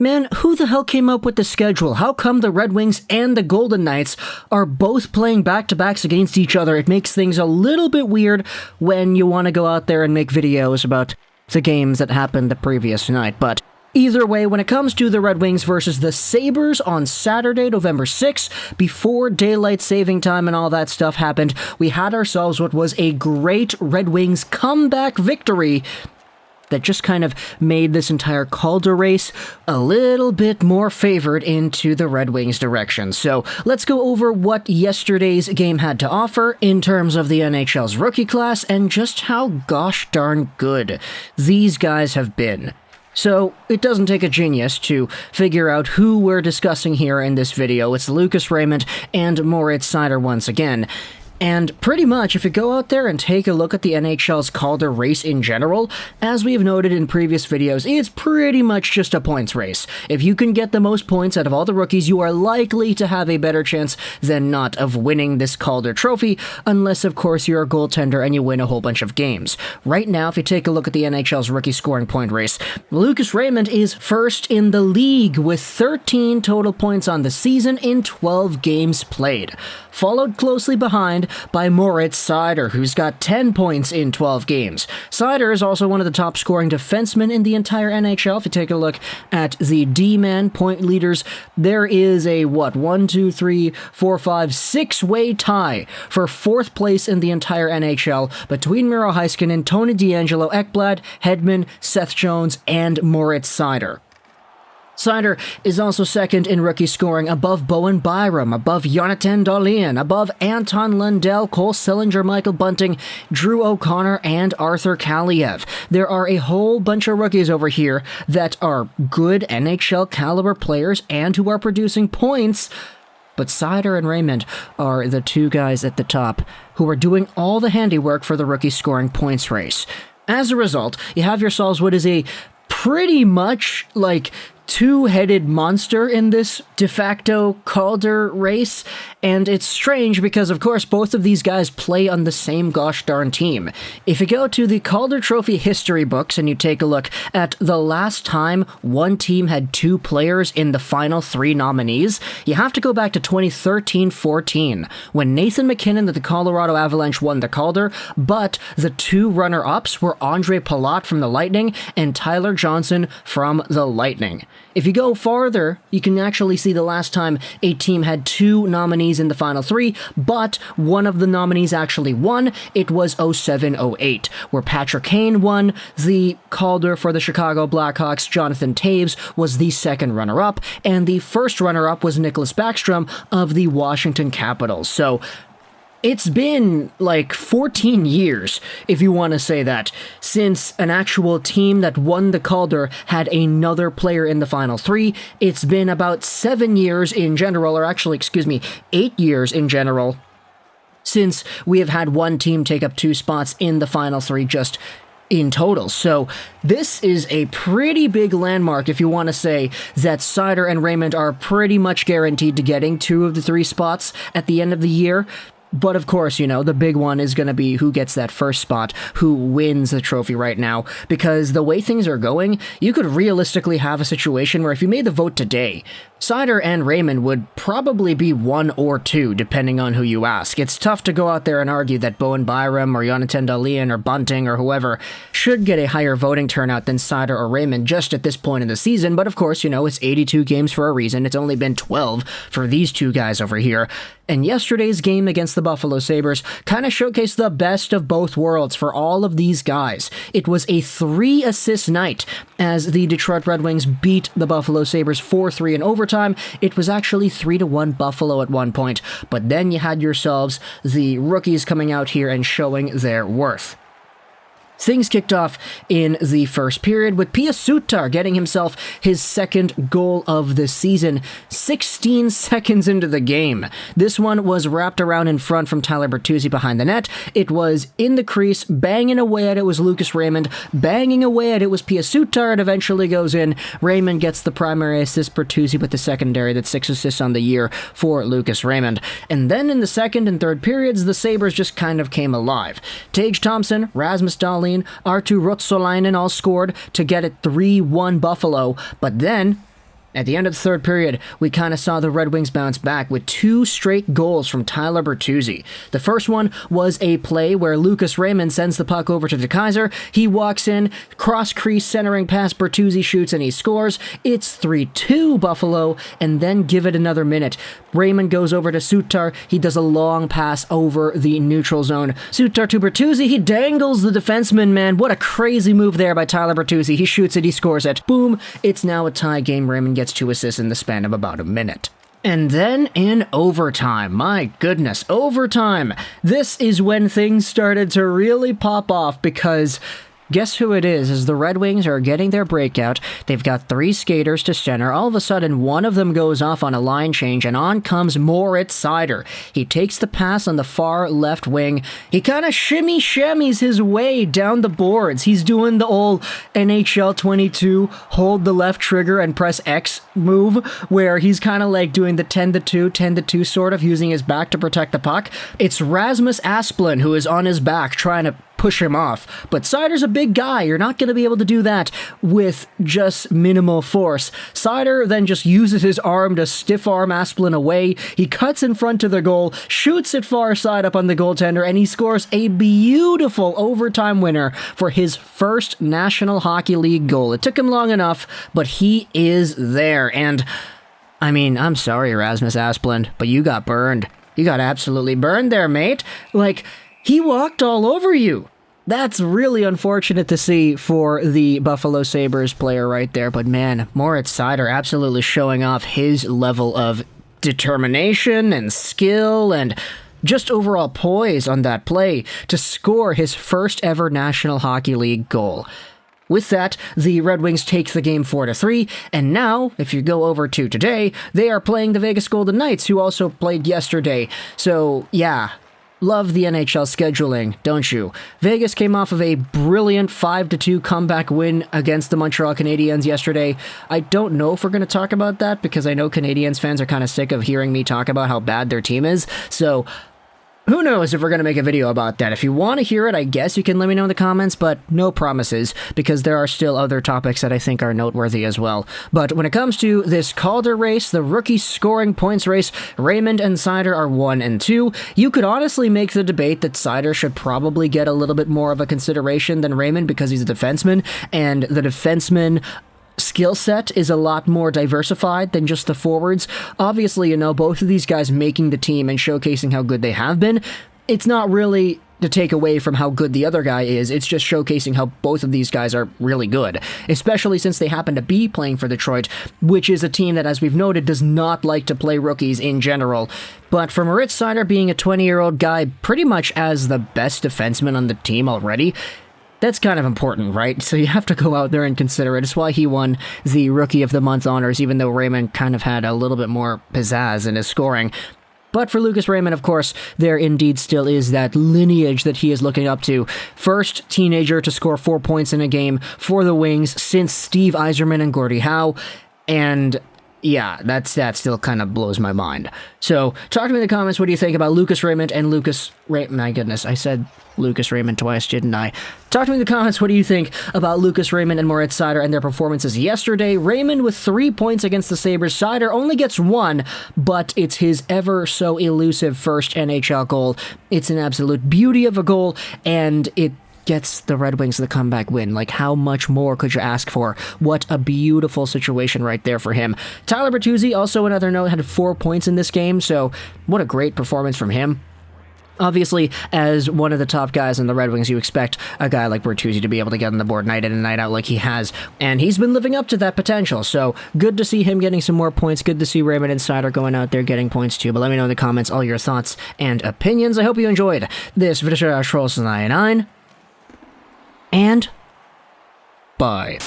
Man, who the hell came up with the schedule? How come the Red Wings and the Golden Knights are both playing back-to-backs against each other? It makes things a little bit weird when you want to go out there and make videos about the games that happened the previous night. But either way, when it comes to the Red Wings versus the Sabres on Saturday, November 6th, before daylight saving time and all that stuff happened, we had ourselves what was a great Red Wings comeback victory that just kind of made this entire Calder race a little bit more favored into the Red Wings' direction. So let's go over what yesterday's game had to offer in terms of the NHL's rookie class and just how gosh darn good these guys have been. So, it doesn't take a genius to figure out who we're discussing here in this video. It's Lucas Raymond and Moritz Seider once again. And pretty much, if you go out there and take a look at the NHL's Calder race in general, as we've noted in previous videos, it's pretty much just a points race. If you can get the most points out of all the rookies, you are likely to have a better chance than not of winning this Calder Trophy, unless, of course, you're a goaltender and you win a whole bunch of games. Right now, if you take a look at the NHL's rookie scoring point race, Lucas Raymond is first in the league with 13 total points on the season in 12 games played, followed closely behind by Moritz Seider, who's got 10 points in 12 games. Seider is also one of the top scoring defensemen in the entire NHL. If you take a look at the D-man point leaders, there is a, 6-way tie for 4th place in the entire NHL between Miro Heiskanen, Tony DeAngelo, Ekblad, Hedman, Seth Jones, and Moritz Seider. Seider is also second in rookie scoring, above Bowen Byram, above Jonathan Dahlin, above Anton Lundell, Cole Sillinger, Michael Bunting, Drew O'Connor, and Arthur Kaliev. There are a whole bunch of rookies over here that are good NHL caliber players and who are producing points, but Seider and Raymond are the two guys at the top who are doing all the handiwork for the rookie scoring points race. As a result, you have yourselves what is a pretty much like two-headed monster in this de facto Calder race, and it's strange because, of course, both of these guys play on the same gosh darn team. If you go to the Calder Trophy history books and you take a look at the last time one team had two players in the final 3 nominees, you have to go back to 2013-14, when Nathan MacKinnon of the Colorado Avalanche won the Calder, but the 2 runner-ups were Andre Palat from the Lightning and Tyler Johnson from the Lightning. If you go farther, you can actually see the last time a team had 2 nominees in the final 3, but one of the nominees actually won. It was 07-08, where Patrick Kane won the Calder for the Chicago Blackhawks. Jonathan Toews was the second runner-up, and the first runner-up was Nicholas Backstrom of the Washington Capitals. So it's been like 14 years, if you want to say that, since an actual team that won the Calder had another player in the final 3. It's been about 7 years in general, or actually, 8 years in general, since we have had one team take up 2 spots in the final 3 just in total. So this is a pretty big landmark if you want to say that Seider and Raymond are pretty much guaranteed to getting 2 of the 3 spots at the end of the year. But of course, the big one is going to be who gets that first spot, who wins the trophy right now, because the way things are going, you could realistically have a situation where if you made the vote today, Seider and Raymond would probably be 1 or 2, depending on who you ask. It's tough to go out there and argue that Bowen Byram or Jonathan Dahlin or Bunting or whoever should get a higher voting turnout than Seider or Raymond just at this point in the season, but of course, it's 82 games for a reason. It's only been 12 for these 2 guys over here. And yesterday's game against the Buffalo Sabres kind of showcased the best of both worlds for all of these guys. It was a 3-assist night as the Detroit Red Wings beat the Buffalo Sabres 4-3 in overtime. It was actually 3-1 Buffalo at one point, but then you had yourselves the rookies coming out here and showing their worth. Things kicked off in the first period with Pia Sutar getting himself his second goal of the season 16 seconds into the game. This one was wrapped around in front from Tyler Bertuzzi behind the net. It was in the crease, banging away at it was Lucas Raymond, banging away at it was Pia Sutar. It eventually goes in. Raymond gets the primary assist, Bertuzzi with the secondary. That's 6 assists on the year for Lucas Raymond. And then in the second and third periods, the Sabres just kind of came alive. Tage Thompson, Rasmus Dahlin, Arttu Ruotsalainen all scored to get it 3-1 Buffalo, but then At the end of the third period, we kind of saw the Red Wings bounce back with 2 straight goals from Tyler Bertuzzi. The first one was a play where Lucas Raymond sends the puck over to De Kaiser. He walks in, cross-crease centering pass, Bertuzzi shoots and he scores. It's 3-2 Buffalo, and then give it another minute. Raymond goes over to Sutar. He does a long pass over the neutral zone. Sutar to Bertuzzi. He dangles the defenseman, man. What a crazy move there by Tyler Bertuzzi. He shoots it, he scores it. Boom. It's now a tie game. Raymond gets 2 assists in the span of about a minute. And then in overtime, my goodness, overtime. This is when things started to really pop off because guess who it is? As the Red Wings are getting their breakout, they've got 3 skaters to center. All of a sudden, one of them goes off on a line change, and on comes Moritz Seider. He takes the pass on the far left wing. He kind of shimmies his way down the boards. He's doing the old NHL 22 hold the left trigger and press X move, where he's kind of like doing the 10-2 sort of, using his back to protect the puck. It's Rasmus Asplund who is on his back trying to push him off. But Seider's a big guy. You're not going to be able to do that with just minimal force. Seider then just uses his arm to stiff arm Asplund away. He cuts in front of the goal, shoots it far side up on the goaltender, and he scores a beautiful overtime winner for his first National Hockey League goal. It took him long enough, but he is there. And I mean, I'm sorry, Rasmus Asplund, but you got burned. You got absolutely burned there, mate. Like, he walked all over you. That's really unfortunate to see for the Buffalo Sabres player right there. But man, Moritz Seider absolutely showing off his level of determination and skill and just overall poise on that play to score his first ever National Hockey League goal. With that, the Red Wings take the game 4-3, and now, if you go over to today, they are playing the Vegas Golden Knights, who also played yesterday. So, yeah. Love the NHL scheduling, don't you? Vegas came off of a brilliant 5-2 comeback win against the Montreal Canadiens yesterday. I don't know if we're going to talk about that because I know Canadiens fans are kind of sick of hearing me talk about how bad their team is, so who knows if we're going to make a video about that. If you want to hear it, I guess you can let me know in the comments, but no promises, because there are still other topics that I think are noteworthy as well. But when it comes to this Calder race, the rookie scoring points race, Raymond and Seider are 1 and 2. You could honestly make the debate that Seider should probably get a little bit more of a consideration than Raymond because he's a defenseman, and the defenseman skill set is a lot more diversified than just the forwards. Obviously, you know, both of these guys making the team and showcasing how good they have been, it's not really to take away from how good the other guy is, it's just showcasing how both of these guys are really good, especially since they happen to be playing for Detroit, which is a team that, as we've noted, does not like to play rookies in general. But for Moritz Seider being a 20-year-old guy pretty much as the best defenseman on the team already, that's kind of important, right? So you have to go out there and consider it. It's why he won the Rookie of the Month honors, even though Raymond kind of had a little bit more pizzazz in his scoring. But for Lucas Raymond, of course, there indeed still is that lineage that he is looking up to. First teenager to score 4 points in a game for the Wings since Steve Yzerman and Gordie Howe, and yeah, that still kind of blows my mind. So, talk to me in the comments, what do you think about Lucas Raymond and my goodness, I said Lucas Raymond twice, didn't I? Talk to me in the comments, what do you think about Lucas Raymond and Moritz Seider and their performances yesterday? Raymond with 3 points against the Sabres. Seider only gets 1, but it's his ever so elusive first NHL goal. It's an absolute beauty of a goal, and it gets the Red Wings the comeback win. Like, how much more could you ask for? What a beautiful situation right there for him. Tyler Bertuzzi, also another note, had 4 points in this game, so what a great performance from him. Obviously, as one of the top guys in the Red Wings, you expect a guy like Bertuzzi to be able to get on the board night in and night out like he has, and he's been living up to that potential, so good to see him getting some more points, good to see Raymond and Seider going out there getting points too, but let me know in the comments all your thoughts and opinions. I hope you enjoyed this video, Trolls 99, and bye.